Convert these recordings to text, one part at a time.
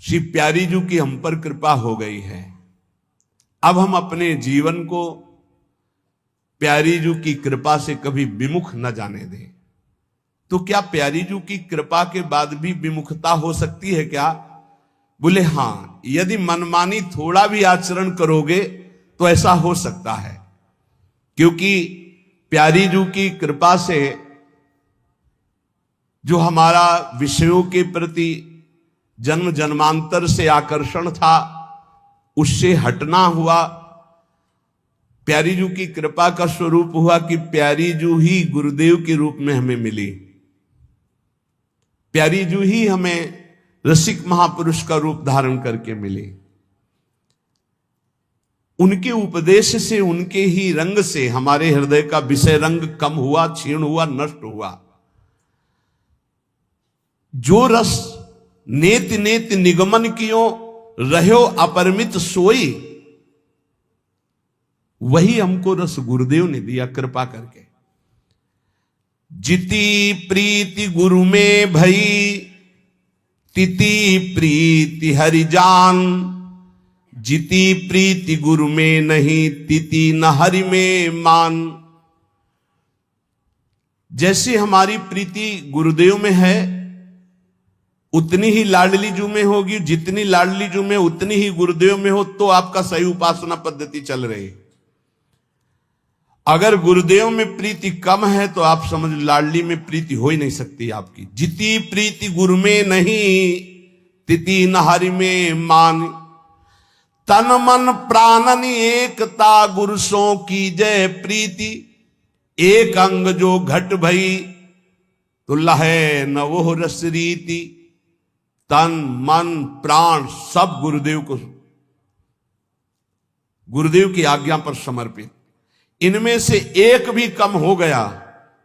श्री प्यारी जी की हम पर कृपा हो गई है। अब हम अपने जीवन को प्यारी जी की कृपा से कभी विमुख न जाने दें। तो क्या प्यारी जी की कृपा के बाद भी विमुखता हो सकती है क्या? बोले हां, यदि मनमानी थोड़ा भी आचरण करोगे तो ऐसा हो सकता है, क्योंकि प्यारी जी की कृपा से जो हमारा विषयों के प्रति जन्म जन्मांतर से आकर्षण था उससे हटना हुआ। प्यारी जी की कृपा का स्वरूप हुआ कि प्यारी जी ही गुरुदेव के रूप में हमें मिली। प्यारी जी ही हमें रसिक महापुरुष का रूप धारण करके मिली। उनके उपदेश से, उनके ही रंग से हमारे हृदय का विषय रंग कम हुआ, क्षीण हुआ, नष्ट हुआ। जो रस नेत नेत निगमन कियो रहो अपरिमित सोई, वही हमको रस गुरुदेव ने दिया कृपा करके। जिति प्रीति गुरु में भई तिति प्रीति हरिजान, जिति प्रीति गुरु में नहीं तिति न हरि में मान। जैसे हमारी प्रीति गुरुदेव में है उतनी ही लाडली जू में होगी, जितनी लाडली जू में उतनी ही गुरुदेव में हो तो आपका सही उपासना पद्धति चल रही। अगर गुरुदेव में प्रीति कम है तो आप समझ लाडली में प्रीति हो ही नहीं सकती आपकी। जिति प्रीति गुरु में नहीं तिति न हरि में मान, तन मन प्राणन एकता गुरु सो की जय प्रीति, एक अंग जो घट भई तो लहे न वो रस रीति। तन मन प्राण सब गुरुदेव को, गुरुदेव की आज्ञा पर समर्पित। इनमें से एक भी कम हो गया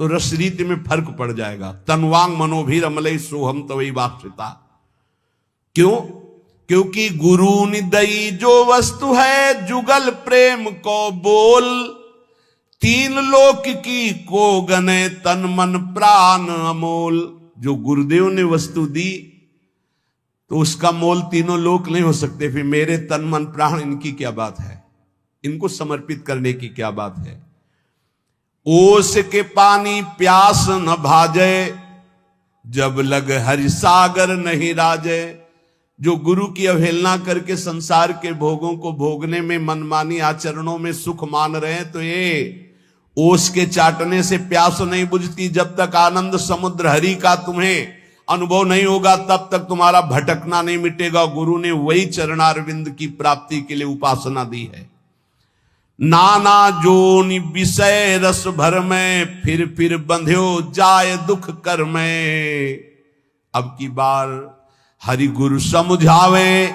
तो रस रीति में फर्क पड़ जाएगा। तनवांग मनोभीर अमलई सोहम तवई वापसिता। क्यों? क्योंकि गुरु निदई जो वस्तु है जुगल प्रेम को बोल, तीन लोक की को गने तन मन प्राण अमोल। जो गुरुदेव ने वस्तु दी तो उसका मोल तीनों लोक नहीं हो सकते। फिर मेरे तन मन प्राण इनकी क्या बात है, इनको समर्पित करने की क्या बात है। ओस के पानी प्यास न भाजे, जब लग हरि सागर नहीं राजे। जो गुरु की अवहेलना करके संसार के भोगों को भोगने में, मनमानी आचरणों में सुख मान रहे हैं, तो ये ओस के चाटने से प्यास नहीं बुझती। जब तक आनंद समुद्र हरि का तुम्हें अनुभव नहीं होगा तब तक तुम्हारा भटकना नहीं मिटेगा। गुरु ने वही चरणारविंद की प्राप्ति के लिए उपासना दी है। नाना जोनि विषय रस भर में, फिर बंध्यो जाय दुख कर में। अब की बार हरि गुरु समझावे,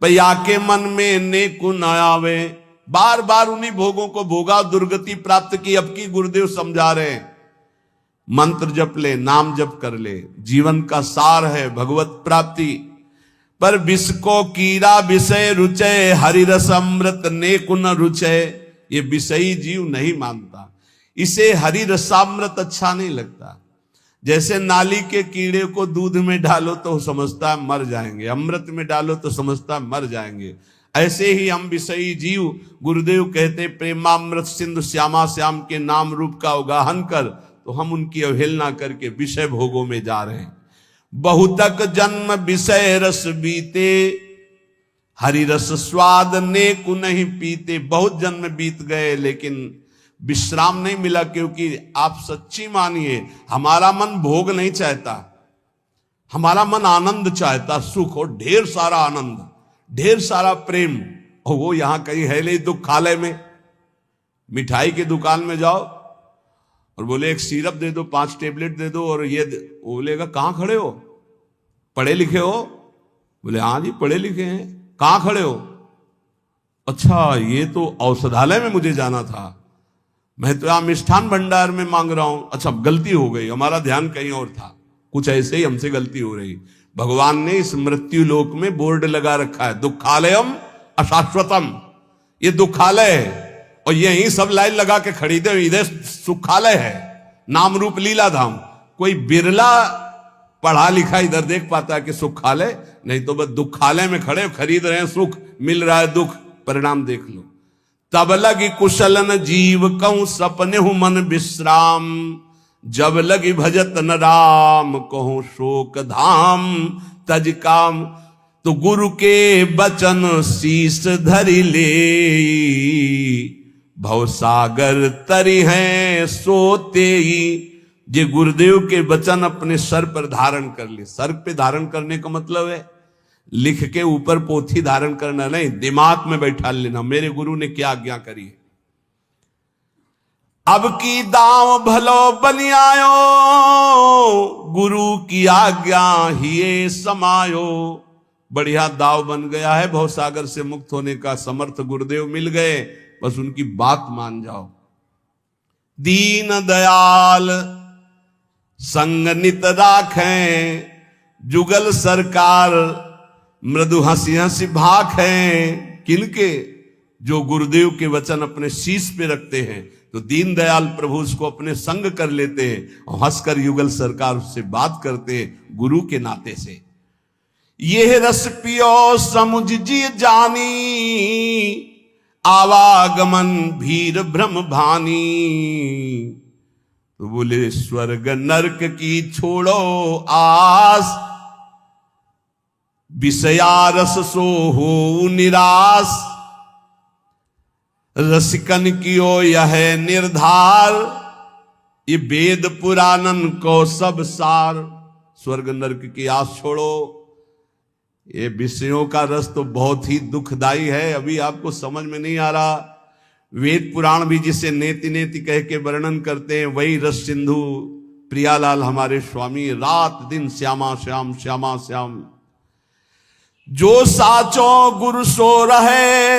पया के मन में नेकु न आवे। बार बार उन्हीं भोगों को भोगा, दुर्गति प्राप्त की। अब की गुरुदेव समझा रहे हैं, मंत्र जप ले, नाम जप कर ले, जीवन का सार है भगवत प्राप्ति। पर विष को कीड़ा विषय रुचय, हरि रस अमृत नेकु न रुचय। ये विषयी जीव नहीं मानता, इसे हरि रसामृत अच्छा नहीं लगता। जैसे नाली के कीड़े को दूध में डालो तो समझता है मर जाएंगे, अमृत में डालो तो समझता है मर जाएंगे। ऐसे ही हम विषयी जीव, गुरुदेव कहते प्रेमामृत सिंधु श्यामा श्याम के नाम रूप का उगाहन कर, तो हम उनकी अवहेलना करके विषय भोगों में जा रहे हैं। बहुतक जन्म विषय रस बीते, हरि रस स्वाद नेकु नहीं पीते। बहुत जन्म बीत गए लेकिन विश्राम नहीं मिला, क्योंकि आप सच्ची मानिए हमारा मन भोग नहीं चाहता, हमारा मन आनंद चाहता, सुख और ढेर सारा आनंद, ढेर सारा प्रेम। और वो यहां कहीं है नहीं दुखालय में। मिठाई की दुकान में जाओ और बोले एक सिरप दे दो, 5 टेबलेट दे दो, और ये बोलेगा कहां खड़े हो, पढ़े लिखे हो? बोले हाँ जी पढ़े लिखे हैं। कहां खड़े हो? अच्छा ये तो औषधालय में मुझे जाना था, मैं तो यहां मिष्ठान भंडार में मांग रहा हूं। अच्छा गलती हो गई, हमारा ध्यान कहीं और था। कुछ ऐसे ही हमसे गलती हो रही। भगवान ने इस मृत्यु लोक में बोर्ड लगा रखा है, दुखालयम अशाश्वतम। ये दुखालय है और यही सब लाइन लगा के खरीदे, इधर सुखालय है, नाम रूप लीला धाम। कोई बिरला पढ़ा लिखा इधर देख पाता है कि सुख खा ले, नहीं तो बस दुखालय में खड़े खरीद रहे हैं सुख, मिल रहा है दुख, परिणाम देख लो। तब लगी कुशलन जीव कहूं सपने हूं मन विश्राम, जब लगी भजत न राम कहूं शोक धाम तज काम। तो गुरु के बचन शीस धरि ले, भवसागर तरी है सोते ही। जे गुरुदेव के वचन अपने सर पर धारण कर ले। सर पे धारण करने का मतलब है लिख के ऊपर पोथी धारण करना नहीं, दिमाग में बैठा लेना मेरे गुरु ने क्या आज्ञा करी है। अब की दाव भलो बनि आयो, गुरु की आज्ञा ही समायो। बढ़िया दाव बन गया है, भवसागर से मुक्त होने का समर्थ गुरुदेव मिल गए, बस उनकी बात मान जाओ। दीन दयाल संग नित राखें, जुगल सरकार मृदु हंसी हंसी भाखें। किनके? जो गुरुदेव के वचन अपने शीश पे रखते हैं, तो दीन दयाल प्रभु उसको अपने संग कर लेते हैं और हंसकर युगल सरकार उससे बात करते हैं गुरु के नाते से। ये रस पियो समुझ जी जानी, आवागमन भीर भ्रम भानी। तो बोले स्वर्ग नरक की छोड़ो आस, विषयारस सो हो निराश। रसिकन कियो यह निर्धार, ये वेद पुराणन को सब सार। स्वर्ग नरक की आस छोड़ो, ये विषयों का रस तो बहुत ही दुखदाई है, अभी आपको समझ में नहीं आ रहा। वेद पुराण भी जिसे नेति नेति कह के वर्णन करते हैं, वही रस सिंधु प्रियालाल हमारे स्वामी रात दिन श्यामा श्याम श्यामा श्याम। जो साचो गुरु सो रहे,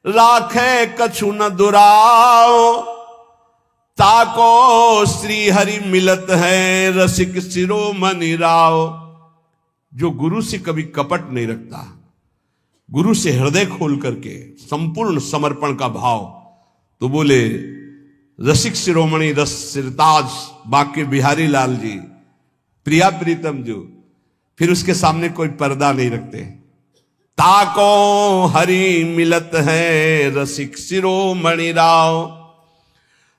राखे कछु न दुराओ। ताको श्री हरि मिलत है, रसिक शिरोमणि राव। जो गुरु से कभी कपट नहीं रखता, गुरु से हृदय खोल करके संपूर्ण समर्पण का भाव, तो बोले रसिक शिरोमणि रस सिरताज बांके बिहारी लाल जी, प्रिया प्रीतम जो, फिर उसके सामने कोई पर्दा नहीं रखते। ताको हरि मिलत है, रसिक शिरोमणि राव।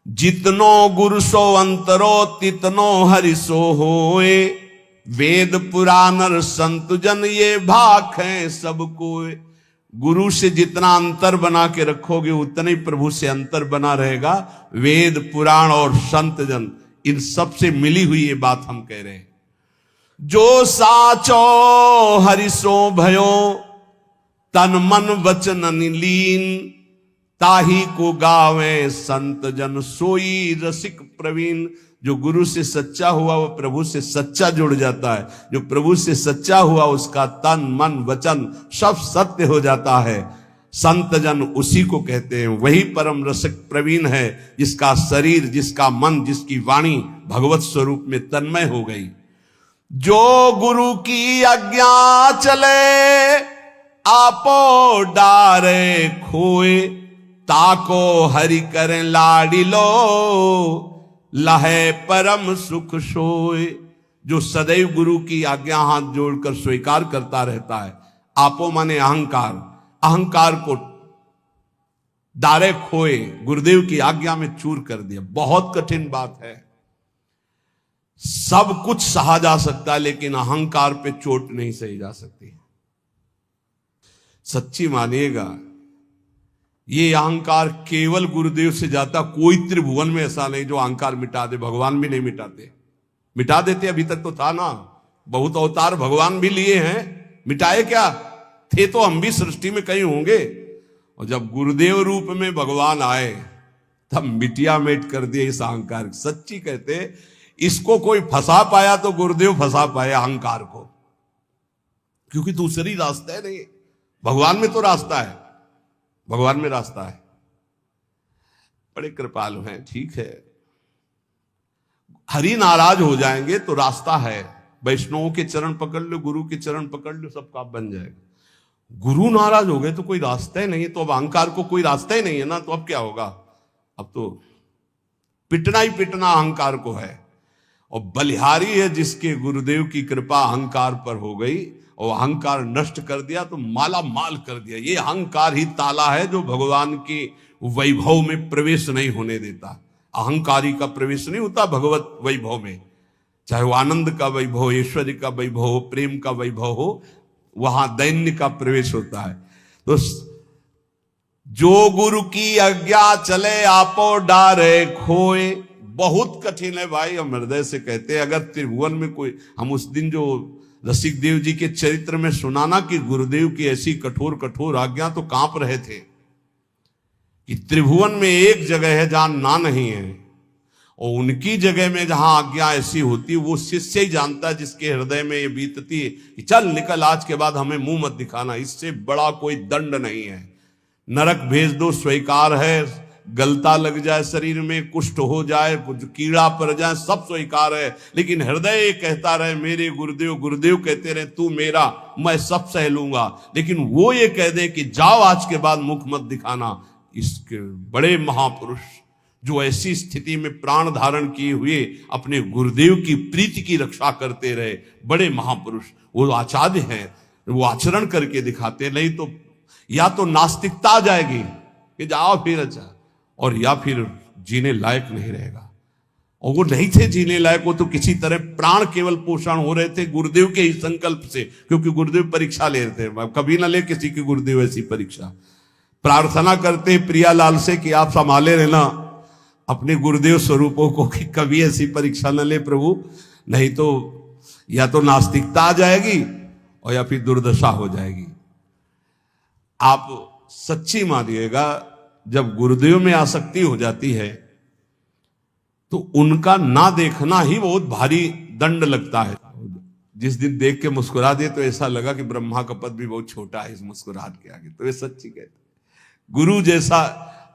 जितनो गुरु सो अंतरो, तितनो हरि सो होए। वेद पुराण संत जन ये भाख है सबको। गुरु से जितना अंतर बना के रखोगे, उतना ही प्रभु से अंतर बना रहेगा। वेद पुराण और संत जन, इन सब से मिली हुई ये बात हम कह रहे हैं। जो साचो हरिसो भयो, तन मन वचन लीन। ताही को गावे संत जन, सोई रसिक प्रवीण। जो गुरु से सच्चा हुआ वो प्रभु से सच्चा जुड़ जाता है। जो प्रभु से सच्चा हुआ उसका तन मन वचन सब सत्य हो जाता है। संत जन उसी को कहते हैं, वही परम रसिक प्रवीण है, जिसका शरीर, जिसका मन, जिसकी वाणी भगवत स्वरूप में तन्मय हो गई। जो गुरु की आज्ञा चले, आपो डारे खोए। ताको हरि करें लाड़ी लो, लहे परम सुख सोए। जो सदैव गुरु की आज्ञा हाथ जोड़कर स्वीकार करता रहता है। आपो माने अहंकार, अहंकार को डारे खोए, गुरुदेव की आज्ञा में चूर कर दिया। बहुत कठिन बात है। सब कुछ सहा जा सकता है, लेकिन अहंकार पे चोट नहीं सही जा सकती। सच्ची मानिएगा, ये अहंकार केवल गुरुदेव से जाता। कोई त्रिभुवन में ऐसा नहीं जो अहंकार मिटा दे। भगवान भी नहीं मिटाते, मिटा देते। अभी तक तो था ना, बहुत अवतार भगवान भी लिए हैं, मिटाए क्या थे? तो हम भी सृष्टि में कहीं होंगे। और जब गुरुदेव रूप में भगवान आए, तब मिटिया मेट कर दिए इस अहंकार। सच्ची कहते, इसको कोई फंसा पाया तो गुरुदेव फंसा पाए अहंकार को, क्योंकि दूसरी रास्ता है नहीं। भगवान में तो रास्ता है, भगवान में रास्ता है। बड़े कृपालु हैं, ठीक है। हरि नाराज हो जाएंगे तो रास्ता है। वैष्णवों के चरण पकड़ लो, गुरु के चरण पकड़ लो, सब काम बन जाएगा। गुरु नाराज हो गए तो कोई रास्ता ही नहीं है। तो अब अहंकार को कोई रास्ता ही नहीं है ना, तो अब क्या होगा? अब तो पिटना ही पिटना अहंकार को है। और बलिहारी है जिसके गुरुदेव की कृपा अहंकार पर हो गई और अहंकार नष्ट कर दिया तो माला माल कर दिया। ये अहंकार ही ताला है जो भगवान के वैभव में प्रवेश नहीं होने देता। अहंकारी का प्रवेश नहीं होता भगवत वैभव में, चाहे वो आनंद का वैभव, ऐश्वर्य का वैभव हो, प्रेम का वैभव हो, वहां दैन्य का प्रवेश होता है। तो जो गुरु की आज्ञा चले आपो डारे खोए, बहुत कठिन है भाई। हम हृदय से कहते हैं, अगर त्रिभुवन में कोई, हम उस दिन जो रसिक देव जी के चरित्र में सुनाना कि गुरुदेव की ऐसी कठोर कठोर आज्ञा, तो कांप रहे थे कि त्रिभुवन में एक जगह है जहां ना नहीं है, और उनकी जगह में जहां आज्ञा ऐसी होती वो शिष्य ही जानता है, जिसके हृदय में ये बीतती है कि चल निकल, आज के बाद हमें मुंह मत दिखाना, इससे बड़ा कोई दंड नहीं है। नरक भेज दो स्वीकार है, गलता लग जाए शरीर में, कुष्ठ हो जाए, कुछ कीड़ा पड़ जाए, सब स्वीकार है, लेकिन हृदय कहता रहे मेरे गुरुदेव, गुरुदेव कहते रहे तू मेरा, मैं सब सह लूंगा, लेकिन वो ये कह दे कि जाओ आज के बाद मुख मत दिखाना। इसके बड़े महापुरुष जो ऐसी स्थिति में प्राण धारण किए हुए अपने गुरुदेव की प्रीति की रक्षा करते रहे, बड़े महापुरुष, वो आचार्य हैं, वो आचरण करके दिखाते। नहीं तो या तो नास्तिकता आ जाएगी कि जाओ फिर अच्छा, और या फिर जीने लायक नहीं रहेगा। और वो नहीं थे जीने लायक, वो तो किसी तरह प्राण केवल पोषण हो रहे थे गुरुदेव के ही संकल्प से, क्योंकि गुरुदेव परीक्षा ले रहे थे। कभी ना ले किसी की गुरुदेव ऐसी परीक्षा। प्रार्थना करते प्रियालाल से कि आप संभाले रहना अपने गुरुदेव स्वरूपों को, कि कभी ऐसी परीक्षा न ले प्रभु, नहीं तो या तो नास्तिकता आ जाएगी और या फिर दुर्दशा हो जाएगी। आप सच्ची मानिएगा, जब गुरुदेव में आसक्ति हो जाती है तो उनका ना देखना ही बहुत भारी दंड लगता है। जिस दिन देख के मुस्कुरा दिए तो ऐसा लगा कि ब्रह्मा का पद भी बहुत छोटा है इस मुस्कुराहट के आगे। तो ये सच्ची कहते, गुरु जैसा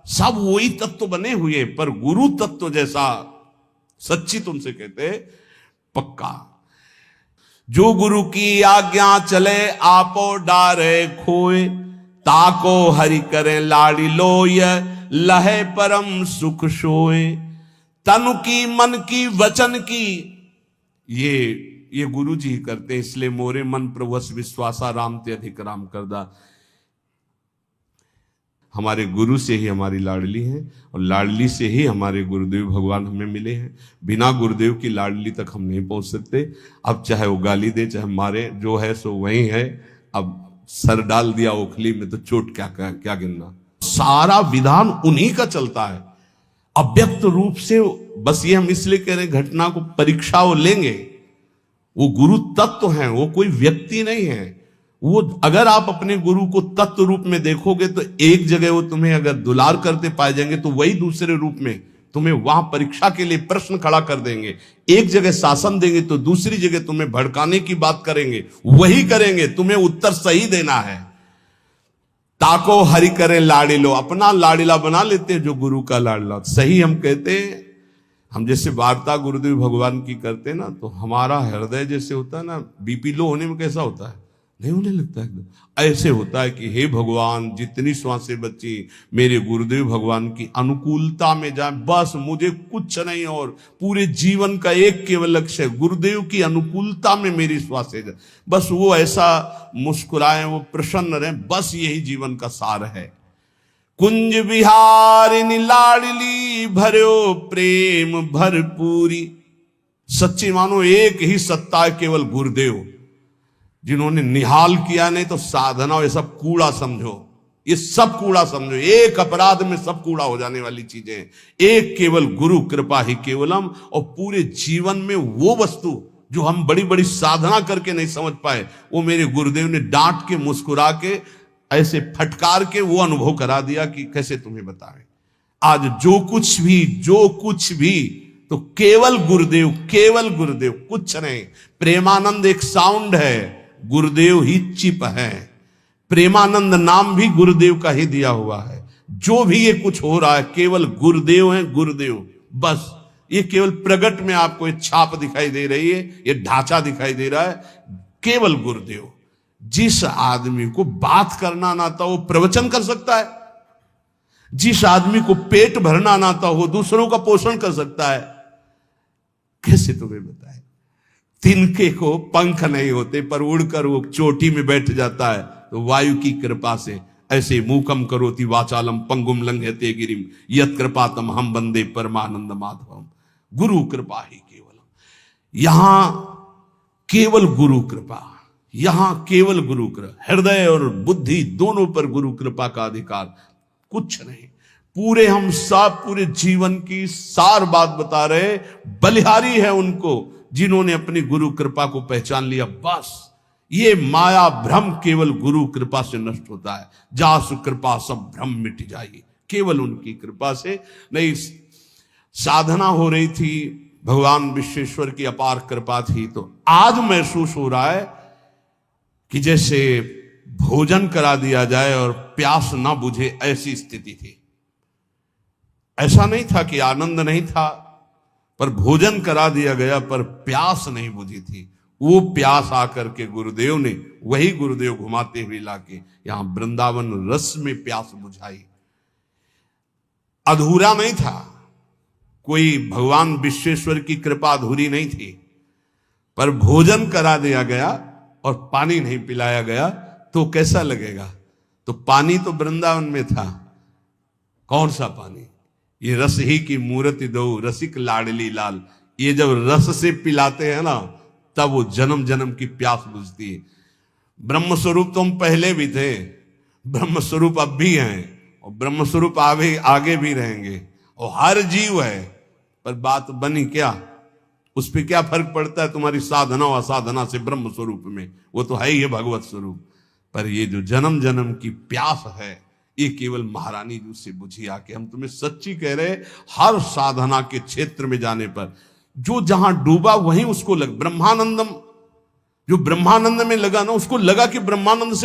सब वही तत्व बने हुए, पर गुरु तत्व जैसा सच्ची तुमसे कहते पक्का। जो गुरु की आज्ञा चले आपो डारे खोए, ताको हरि करे लाड़ी लोय, लहे परम सुख सोए। तनु की मन की वचन की, ये गुरु जी ही करते हैं, इसलिए मोरे मन प्रभुस विश्वासा राम ते अधिक राम करदा। हमारे गुरु से ही हमारी लाडली है और लाडली से ही हमारे गुरुदेव भगवान हमें मिले हैं। बिना गुरुदेव की लाडली तक हम नहीं पहुंच सकते। अब चाहे वो गाली दे चाहे मारे, जो है सो वही है। अब सर डाल दिया ओखली में तो चोट क्या गिनना। सारा विधान उन्हीं का चलता है अव्यक्त रूप से। बस ये हम इसलिए कह रहे हैं, घटना को परीक्षा वो लेंगे, वो गुरु तत्व हैं, वो कोई व्यक्ति नहीं है। वो अगर आप अपने गुरु को तत्व रूप में देखोगे तो एक जगह वो तुम्हें अगर दुलार करते पाए जाएंगे तो वही दूसरे रूप में तुम्हें वहां परीक्षा के लिए प्रश्न खड़ा कर देंगे। एक जगह शासन देंगे तो दूसरी जगह तुम्हें भड़काने की बात करेंगे, वही करेंगे, तुम्हें उत्तर सही देना है। ताको हरि करे लाडिलो, अपना लाडिला बना लेते हैं जो गुरु का लाडिला। सही हम कहते हैं, हम जैसे वार्ता गुरुदेव भगवान की करते हैं ना, तो हमारा हृदय जैसे होता है ना, बीपी लो होने में कैसा होता है, नहीं होने लगता एकदम, ऐसे होता है कि हे भगवान जितनी श्वासें बची मेरे गुरुदेव भगवान की अनुकूलता में जाए, बस मुझे कुछ नहीं, और पूरे जीवन का एक केवल लक्ष्य है गुरुदेव की अनुकूलता में मेरी श्वासें जाए। बस वो ऐसा मुस्कुराए, वो प्रसन्न रहे, बस यही जीवन का सार है। कुंज विहारिणी लाडली भरो प्रेम भरपूरी। सच्ची मानो एक ही सत्ता है केवल गुरुदेव, जिन्होंने निहाल किया। नहीं तो साधना ये सब कूड़ा समझो, ये सब कूड़ा समझो, एक अपराध में सब कूड़ा हो जाने वाली चीजें। एक केवल गुरु कृपा ही केवलम, और पूरे जीवन में वो वस्तु जो हम बड़ी बड़ी साधना करके नहीं समझ पाए, वो मेरे गुरुदेव ने डांट के मुस्कुरा के ऐसे फटकार के वो अनुभव करा दिया कि कैसे तुम्हें बताएं। आज जो कुछ भी तो केवल गुरुदेव, केवल गुरुदेव, कुछ नहीं। प्रेमानंद एक साउंड है, गुरुदेव ही चिप है। प्रेमानंद नाम भी गुरुदेव का ही दिया हुआ है। जो भी ये कुछ हो रहा है केवल गुरुदेव है, गुरुदेव बस। ये केवल प्रगट में आपको ये छाप दिखाई दे रही है, ये ढांचा दिखाई दे रहा है, केवल गुरुदेव। जिस आदमी को बात करना ना आता वो प्रवचन कर सकता है, जिस आदमी को पेट भरना ना आता वो दूसरों का पोषण कर सकता है। कैसे तुम्हें बताए? तिनके को पंख नहीं होते पर उड़कर वो चोटी में बैठ जाता है, तो वायु की कृपा से ऐसे मूकम करोति वाचालम पंगुम लंघयते गिरिम यत कृपातम हम बंदे परमानंद माधवम। गुरु कृपा ही केवलम। यहां केवल गुरु कृपा, यहां केवल गुरु कृपा। हृदय और बुद्धि दोनों पर गुरु कृपा का अधिकार, कुछ नहीं। पूरे हम सब पूरे जीवन की सार बात बता रहे, बलिहारी है उनको जिन्होंने अपनी गुरु कृपा को पहचान लिया। बस ये माया भ्रम केवल गुरु कृपा से नष्ट होता है। जासु कृपा सब भ्रम मिट जाएगी, केवल उनकी कृपा से। नहीं, साधना हो रही थी, भगवान विश्वेश्वर की अपार कृपा थी, तो आज महसूस हो रहा है कि जैसे भोजन करा दिया जाए और प्यास ना बुझे, ऐसी स्थिति थी। ऐसा नहीं था कि आनंद नहीं था, पर भोजन करा दिया गया पर प्यास नहीं बुझी थी। वो प्यास आकर के गुरुदेव ने, वही गुरुदेव घुमाते हुए लाके यहां वृंदावन रस में प्यास बुझाई। अधूरा नहीं था, कोई भगवान विश्वेश्वर की कृपा अधूरी नहीं थी, पर भोजन करा दिया गया और पानी नहीं पिलाया गया तो कैसा लगेगा? तो पानी तो वृंदावन में था। कौन सा पानी? ये रस ही की मूर्ति दो रसिक लाडली लाल। ये जब रस से पिलाते हैं ना, तब वो जन्म जन्म की प्यास बुझती है। ब्रह्म स्वरूप तो हम पहले भी थे, ब्रह्म स्वरूप अब भी हैं, और ब्रह्म स्वरूप आगे भी रहेंगे, और हर जीव है। पर बात बनी क्या, उस पर क्या फर्क पड़ता है तुम्हारी साधना और असाधना से ब्रह्म स्वरूप में? वो तो है ही है भगवत स्वरूप। पर ये जो जन्म जन्म की प्यास है, ये केवल महारानी जी से बुझी आके। हम तुम्हें सच्ची कह रहे, हर साधना के क्षेत्र में जाने पर जो जहां डूबा वहीं उसको लग, ब्रह्मानंदम, जो ब्रह्मानंद में लगा ना, उसको लगा कि ब्रह्मानंद से